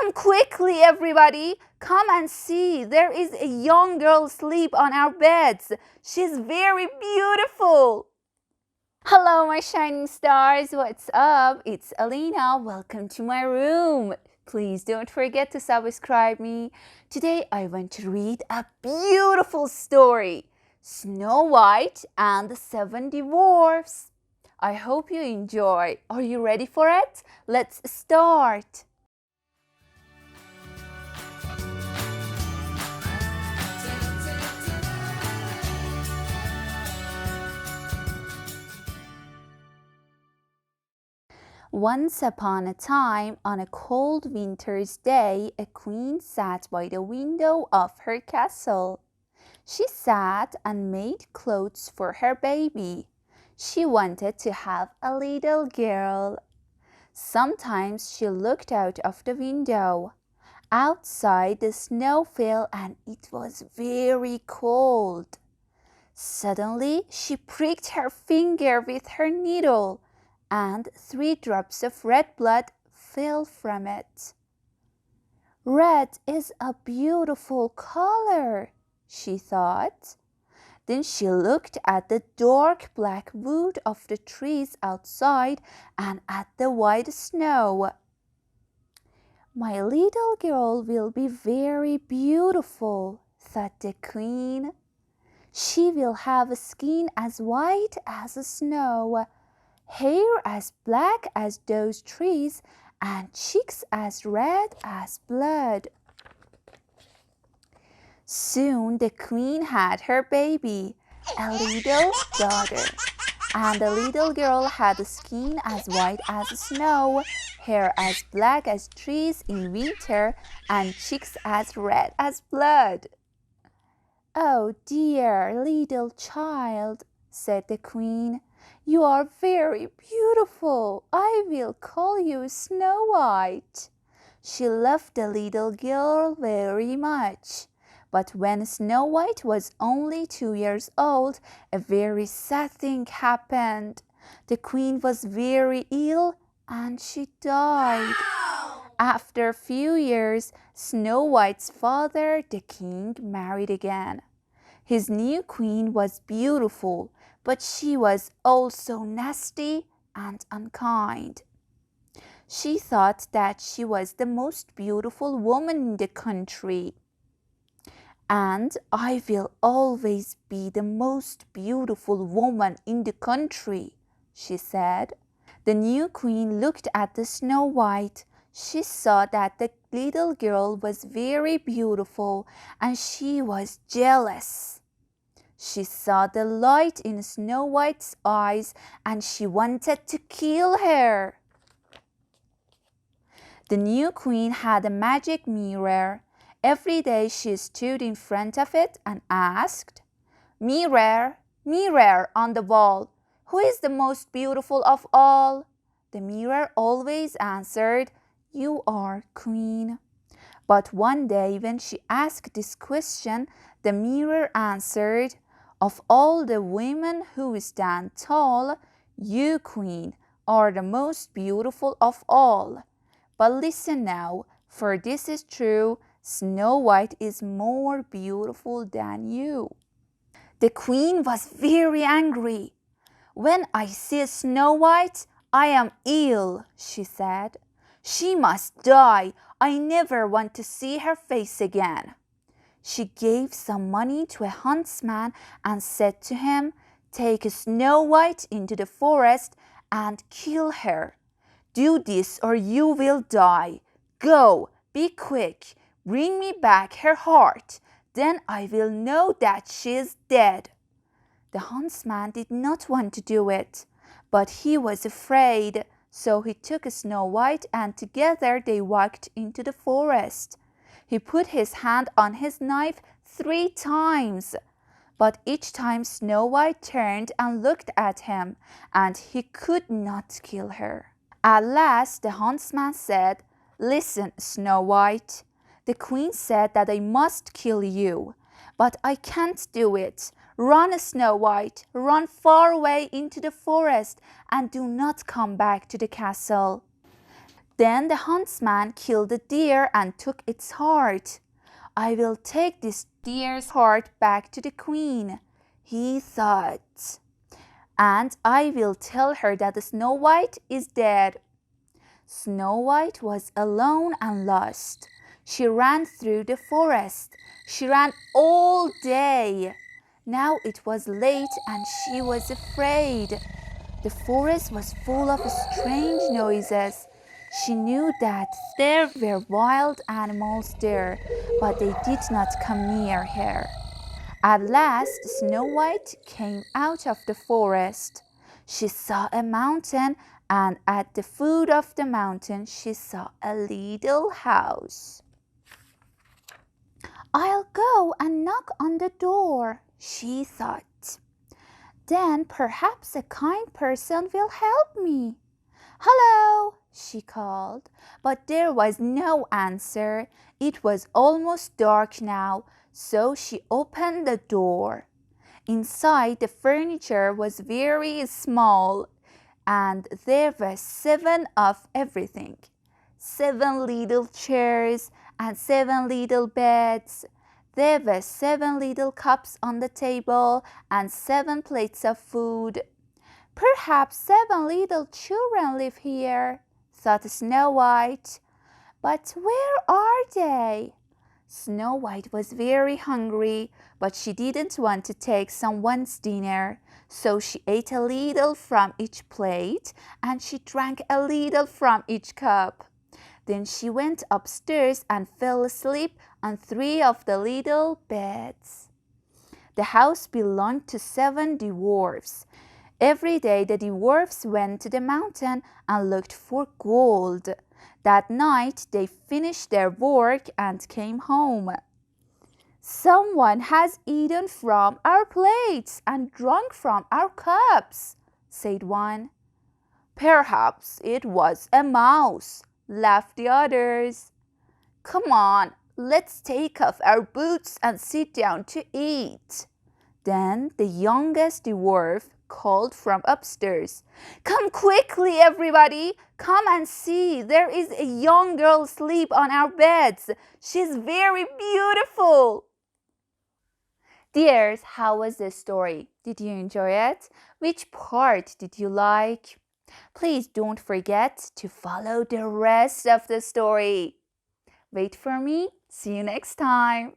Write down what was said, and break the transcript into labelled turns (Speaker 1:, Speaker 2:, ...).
Speaker 1: Come quickly, everybody. Come and see. There is a young girl asleep on our beds. She's very beautiful. Hello, my shining stars. What's up? It's Elina. Welcome to my room. Please don't forget to subscribe me. Today I want to read a beautiful story. Snow White and the Seven Dwarfs. I hope you enjoy. Are you ready for it? Let's start. Once upon a time, on a cold winter's day, a queen sat by the window of her castle. She sat and made clothes for her baby. She wanted to have a little girl. Sometimes she looked out of the window. Outside the snow fell and it was very cold. Suddenly she pricked her finger with her needle, and 3 drops of red blood fell from it. Red is a beautiful color, she thought. Then she looked at the dark black wood of the trees outside and at the white snow. My little girl will be very beautiful, thought the queen. She will have a skin as white as the snow, hair as black as those trees, and cheeks as red as blood. Soon the queen had her baby, a little daughter, and the little girl had a skin as white as snow, hair as black as trees in winter, and cheeks as red as blood. "Oh, dear little child," said the queen, "you are very beautiful. I will call you Snow White." She loved the little girl very much. But when Snow White was only 2 years old, a very sad thing happened. The queen was very ill and she died. After a few years, Snow White's father, the king, married again. His new queen was beautiful, but she was also nasty and unkind. She thought that she was the most beautiful woman in the country. "And I will always be the most beautiful woman in the country," she said. The new queen looked at the Snow White. She saw that the little girl was very beautiful and she was jealous. She saw the light in Snow White's eyes and she wanted to kill her. The new queen had a magic mirror. Every day she stood in front of it and asked, "Mirror, mirror on the wall, who is the most beautiful of all?" The mirror always answered, "You are queen." But one day when she asked this question, the mirror answered, "Of all the women who stand tall, you, queen, are the most beautiful of all. But listen now, for this is true, Snow White is more beautiful than you." The queen was very angry. "When I see Snow White, I am ill," she said. "She must die. I never want to see her face again." She gave some money to a huntsman and said to him, "Take Snow White into the forest and kill her. Do this or you will die. Go, be quick. Bring me back her heart. Then I will know that she is dead." The huntsman did not want to do it, but he was afraid, so he took Snow White and together they walked into the forest. He put his hand on his knife 3 times, but each time Snow White turned and looked at him, and he could not kill her. At last the huntsman said, "Listen, Snow White. The queen said that I must kill you, but I can't do it. Run, Snow White, run far away into the forest and do not come back to the castle." Then the huntsman killed the deer and took its heart. I will take this deer's heart back to the queen, he thought, and I will tell her that Snow White is dead. Snow White was alone and lost. She ran through the forest. She ran all day. Now it was late and she was afraid. The forest was full of strange noises. She knew that there were wild animals there, but they did not come near her. At last, Snow White came out of the forest. She saw a mountain, and at the foot of the mountain she saw a little house. I'll go and knock on the door, she thought. Then perhaps a kind person will help me. Hello, she called, but there was no answer. It was almost dark now, so she opened the door. Inside, the furniture was very small, and there were 7 of everything. 7 little chairs and 7 little beds. There were 7 little cups on the table and 7 plates of food. Perhaps 7 little children live here, thought Snow White. But where are they? Snow White was very hungry, but she didn't want to take someone's dinner, so she ate a little from each plate and she drank a little from each cup. Then she went upstairs and fell asleep on 3 of the little beds. The house belonged to 7 dwarfs. Every day the dwarfs went to the mountain and looked for gold. That night they finished their work and came home. Someone has eaten from our plates and drunk from our cups, said one. Perhaps it was a mouse, laughed the others. Come on, let's take off our boots and sit down to eat. Then the youngest dwarf called from upstairs. Come quickly, everybody. Come and see. There is a young girl asleep on our beds. She's very beautiful. Dears, how was this story? Did you enjoy it? Which part did you like? Please don't forget to follow the rest of the story. Wait for me. See you next time.